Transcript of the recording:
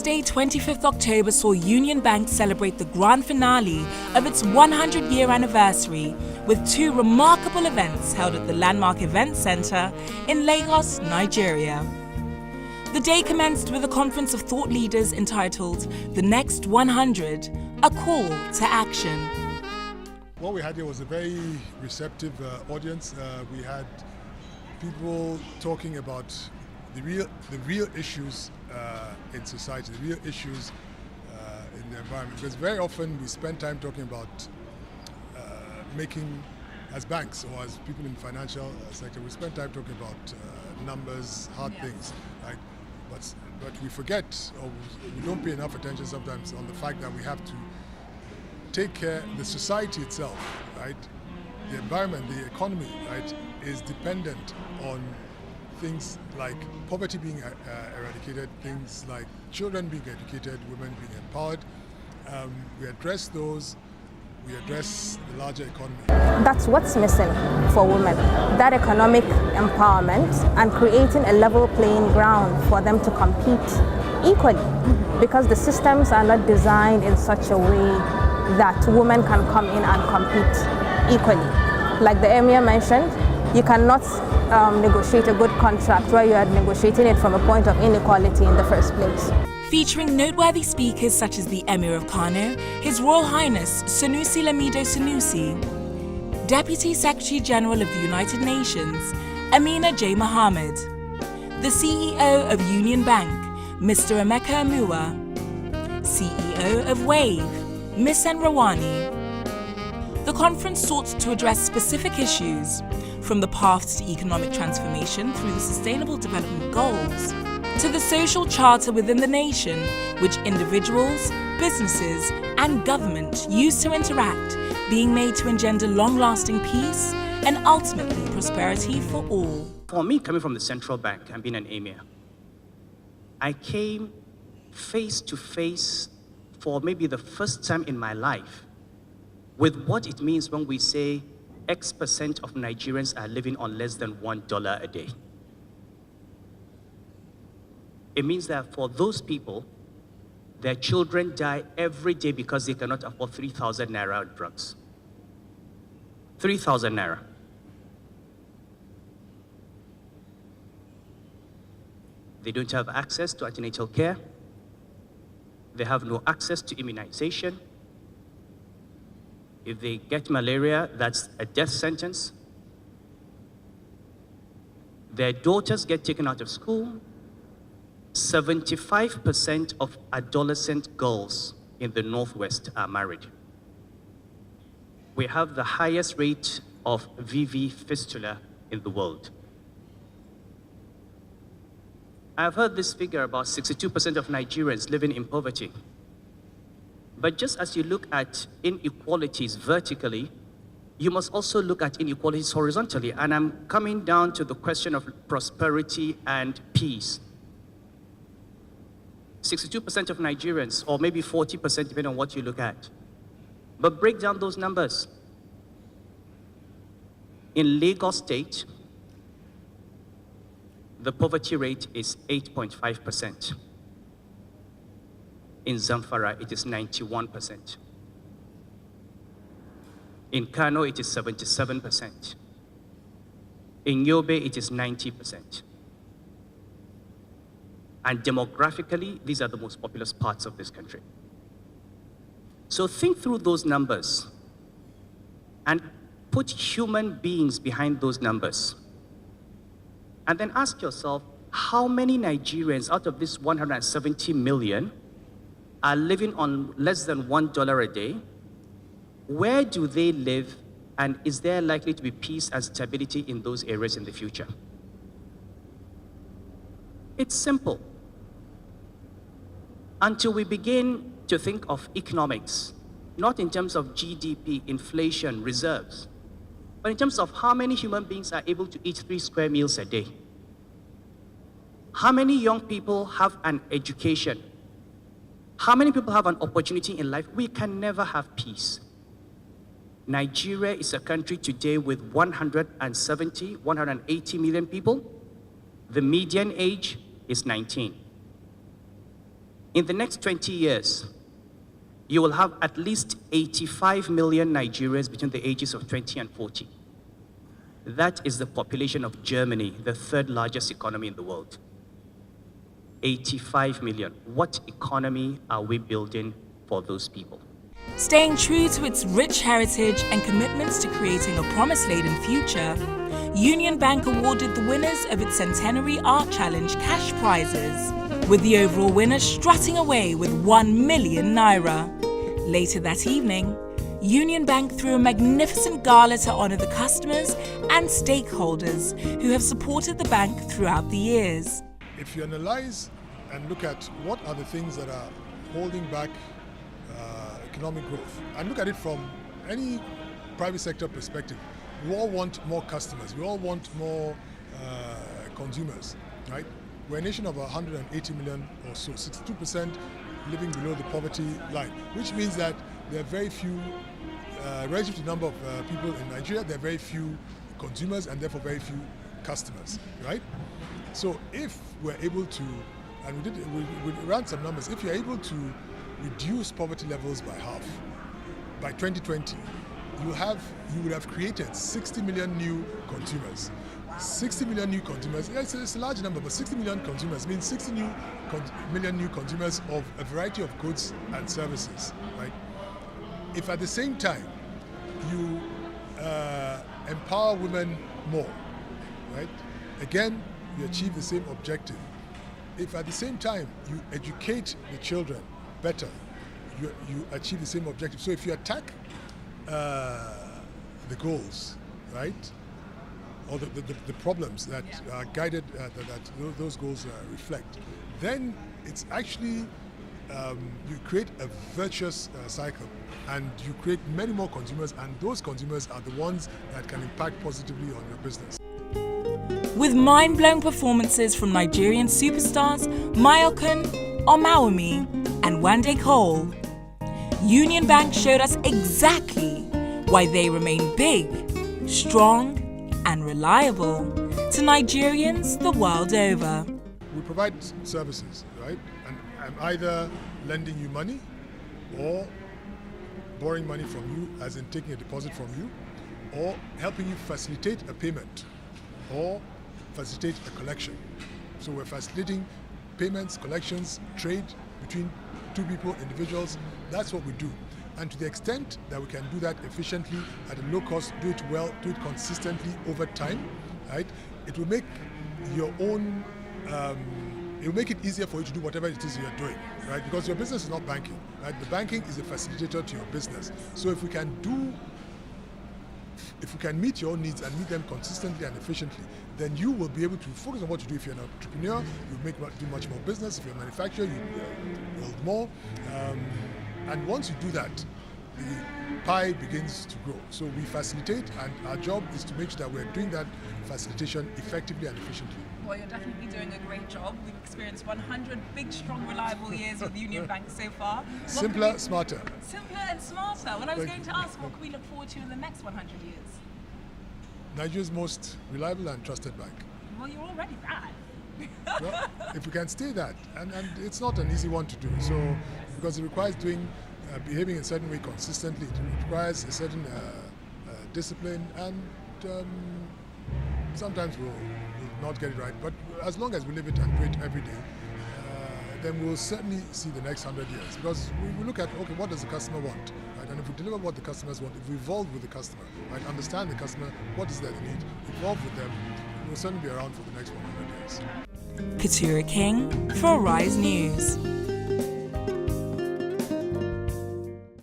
Thursday, 25th October saw Union Bank celebrate the grand finale of its 100-year anniversary with two remarkable events held at the Landmark Event Centre in Lagos, Nigeria. The day commenced with a conference of thought leaders entitled The Next 100, a call to action. What we had here was a very receptive audience. We had people talking about the real issues in society, the real issues in the environment. Because very often we spend time talking about making, as banks or as people in the financial sector, we spend time talking about numbers, hard things, right? But we forget, or we don't pay enough attention sometimes on the fact that we have to take care, the society itself, right? The environment, the economy, right, is dependent on things like poverty being eradicated, things like children being educated, women being empowered. We address those, we address the larger economy. That's what's missing for women, that economic empowerment and creating a level playing ground for them to compete equally, because the systems are not designed in such a way that women can come in and compete equally. Like the Emir mentioned, you cannot negotiate a good contract where you are negotiating it from a point of inequality in the first place. Featuring noteworthy speakers such as the Emir of Kano, His Royal Highness Sanusi Lamido Sanusi, Deputy Secretary General of the United Nations, Amina J. Mohammed, the CEO of Union Bank, Mr. Emeka Amuwa, CEO of WAVE, Ms. Enrawani. The conference sought to address specific issues, from the path to economic transformation through the Sustainable Development Goals, to the social charter within the nation, which individuals, businesses, and government use to interact, being made to engender long-lasting peace and ultimately prosperity for all. For me, coming from the central bank and being an emir, I came face to face for maybe the first time in my life with what it means when we say X% of Nigerians are living on less than $1 a day. It means that for those people, their children die every day because they cannot afford 3,000 naira on drugs. 3,000 naira. They don't have access to antenatal care. They have no access to immunization. If they get malaria, that's a death sentence. Their daughters get taken out of school. 75% of adolescent girls in the Northwest are married. We have the highest rate of VV fistula in the world. I've heard this figure about 62% of Nigerians living in poverty. But just as you look at inequalities vertically, you must also look at inequalities horizontally. And I'm coming down to the question of prosperity and peace. 62% of Nigerians, or maybe 40%, depending on what you look at. But break down those numbers. In Lagos State, the poverty rate is 8.5%. In Zamfara, it is 91%. In Kano, it is 77%. In Yobe, it is 90%. And demographically, these are the most populous parts of this country. So think through those numbers and put human beings behind those numbers. And then ask yourself, how many Nigerians out of this 170 million are living on less than $1 a day? Where do they live? And is there likely to be peace and stability in those areas in the future? It's simple. Until we begin to think of economics, not in terms of GDP, inflation, reserves, but in terms of how many human beings are able to eat 3 square meals a day. How many young people have an education? How many people have an opportunity in life? We can never have peace. Nigeria is a country today with 180 million people. The median age is 19. In the next 20 years, you will have at least 85 million Nigerians between the ages of 20 and 40. That is the population of Germany, the third largest economy in the world. 85 million. What economy are we building for those people? Staying true to its rich heritage and commitments to creating a promise-laden future, Union Bank awarded the winners of its Centenary Art Challenge cash prizes, with the overall winner strutting away with 1 million naira. Later that evening, Union Bank threw a magnificent gala to honor the customers and stakeholders who have supported the bank throughout the years. If you analyze and look at what are the things that are holding back economic growth, and look at it from any private sector perspective, we all want more customers, we all want more consumers, right? We're a nation of 180 million or so, 62% living below the poverty line, which means that there are very few, relative to the number of people in Nigeria, there are very few consumers and therefore very few customers, right? So if we're able to, and we ran some numbers, if you're able to reduce poverty levels by half, by 2020, you would have created 60 million new consumers. 60 million new consumers, it's a large number, but 60 million consumers means 60 million new consumers of a variety of goods and services, right? If at the same time you empower women more, right? Again, you achieve the same objective. If at the same time you educate the children better, you achieve the same objective. So if you attack the goals, right, or the problems that are guided, that those goals reflect, then it's actually, you create a virtuous cycle, and you create many more consumers, and those consumers are the ones that can impact positively on your business. With mind-blowing performances from Nigerian superstars Mayokun, Omawumi, and Wande Cole, Union Bank showed us exactly why they remain big, strong, and reliable to Nigerians the world over. We provide services, right? And I'm either lending you money or borrowing money from you, as in taking a deposit from you, or helping you facilitate a payment or facilitate a collection. So we're facilitating payments, collections, trade between two people, individuals. That's what we do. And to the extent that we can do that efficiently at a low cost, do it well, do it consistently over time, right? It will make your own, it will make it easier for you to do whatever it is you're doing, right? Because your business is not banking, right? The banking is a facilitator to your business. So if we can meet your own needs and meet them consistently and efficiently, then you will be able to focus on what you do. If you're an entrepreneur, you do much more business. If you're a manufacturer, you build more. And once you do that, the pie begins to grow. So we facilitate, and our job is to make sure that we're doing that facilitation effectively and efficiently. Well, you're definitely doing a great job. We've experienced 100 big, strong, reliable years with Union Bank so far. Simpler, smarter. Simpler and smarter. Well, I was going to ask, what can we look forward to in the next 100 years? Nigeria's most reliable and trusted bank. Well, you're already that. Well, if we can stay that, and it's not an easy one to do, so because it requires behaving in a certain way consistently, it requires a certain discipline, and sometimes we'll not get it right, but as long as we live it and do it every day, then we'll certainly see the next 100 years, because we look at, okay, what does the customer want, right? And if we deliver what the customers want, if we evolve with the customer, right, understand the customer, what is their need, evolve with them, we'll certainly be around for the next 100 years. Katura King for Arise News.